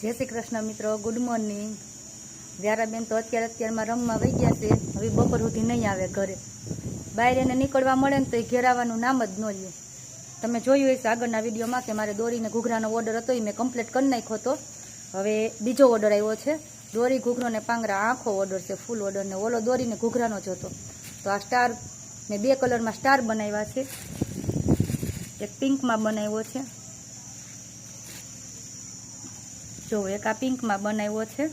જય શ્રી કૃષ્ણ મિત્રો, good morning. વ્યારાબેન તો અત્યારમાં રમવા વહી ગયા છે. હવે બપોર સુધી નહીં આવે ઘરે. બહાર એને નીકળવા મળે ને તો એ ઘેર આવવાનું નામ જ ન લે. તમે જોયું હશે આગળના વિડીયોમાં કે મારે દોરીને ઘૂઘરાનો ઓર્ડર હતો, એ મેં કમ્પ્લીટ કરી નાખ્યો હતો. હવે બીજો ઓર્ડર આવ્યો છે. દોરી ઘૂઘરો ને પાંગરા આખો ઓર્ડર છે, ફૂલ ઓર્ડર. ને ઓલો દોરીને ઘૂઘરાનો જ હતો. તો આ સ્ટાર મેં 2 કલરમાં સ્ટાર બનાવ્યા છે. એક પિંકમાં બનાવ્યો છે, જો એક આ પિંકમાં બનાવ્યો છે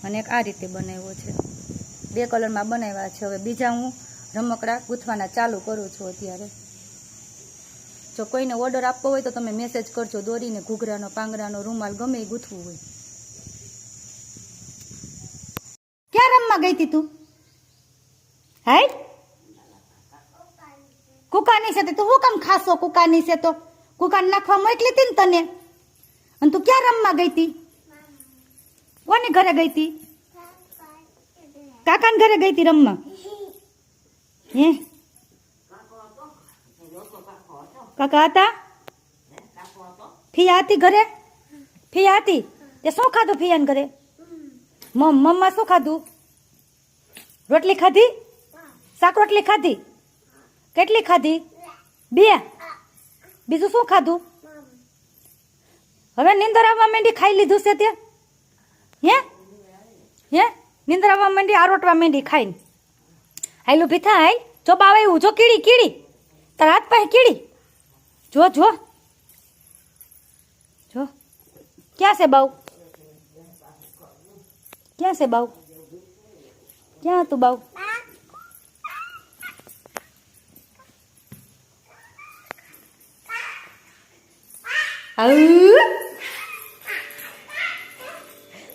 અને એક આ રીતે બનાવ્યો છે. 2 કલરમાં બનાવ્યા છે. હવે બીજા હું રમકડા ગૂંથવાના ચાલુ કરું છું અત્યારે. જો કોઈને ઓર્ડર આપવો હોય તો તમે મેસેજ કરજો. દોરીને ઘૂઘરાનો, પાંગરાનો, રૂમાલ ગમે એ ગૂંથવું હોય. ક્યાં રમવા ગઈ હતી તું? હાય કુકાની છે તું શું કામ ખાસો? કુકાની છે તો કુકાન નાખવા મોકલી હતી ને તને. અને તું ક્યાં રમવા ગઈ હતી? કોની ઘરે ગઈ હતી? કાકાને ઘરે ગઈ હતી રમવા. હે કાકા હતા? ફિયા હતી ઘરે? ફિયા હતી તે શું ખાધું ફિયાને ઘરે? મમ્મા શું ખાધું? રોટલી ખાધી? શાક રોટલી ખાધી? કેટલી ખાધી? 2. બીજું શું ખાધું? હવે નીંદર આવવા માંડી, ખાઈ લીધું છે તે? હે નીંદર આવવા માંડી, આરોટવા માંડી ખાઈને. હાઈલું ભીથા હાઈ, જો બાવા એવું જો કીડી કીડી તારા હાથ પાસે કીડી. જો જો જો ક્યાં છે બાઉ? ક્યાં છે બાઉ? ક્યાં હતું બાઉ?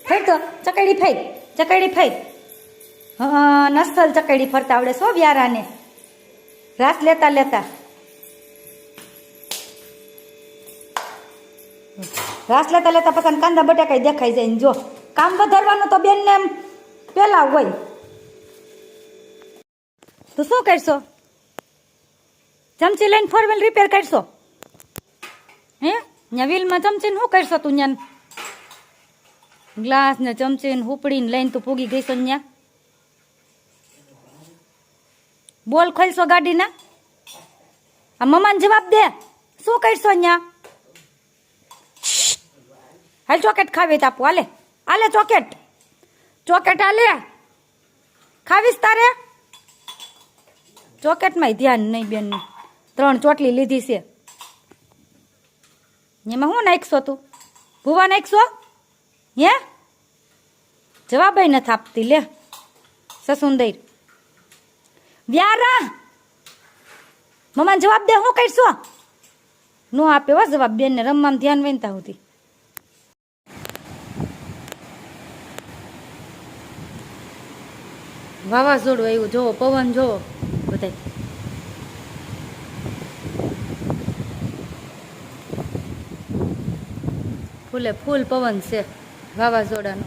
ફેર તો ચકડી ફેર, ચકડી ફેર. હા નસલ ચકડી ફરતા આવડે સો વ્યારાને. રાસ લેતા લેતા રાસ લેતા લેતા પછી કાંદા બટાકા દેખાઈ જાય ને. જો કામ વધારવાનું તો બેન ને એમ પેલા હોય. તો શું કરશો? ચમચી લઈને 4 વ્હીલ રિપેર કરશો? હે ત્યાં વ્હીલમાં ચમચી ને શું કરશો તું? ત્યાં ગ્લાસ ને ચમચી ને હુપડી ને લઈને તું પૂગી ગઈ છો ત્યાં. બોલ ખોલશો ગાડીના? આ મમ્માને જવાબ દે. શું કરશો ત્યાં? હાલ ચોકેટ ખાવી તાપું. હાલે હાલે ચોકેટ, ચોકેટ હાલે ખાવીશ તારે? ચોકેટમાં ધ્યાન નહીં બેન. 3 ચોટલી લીધી છે. એમાં શું નાખશો તું? ભૂવા નાખશો? હે જવાબ નથી આપતી. લે સસુંદર વ્યારા મમ્માને જવાબ દે. શું કરશો? નો આપે હો જવાબ. બેન ને રમવામાં ધ્યાન વેનતા હોતી. વાવાઝોડું આવ્યું, જોવો પવન જોવો બધા. ફૂલે ફૂલ પવન છે વાવાઝોડાનો.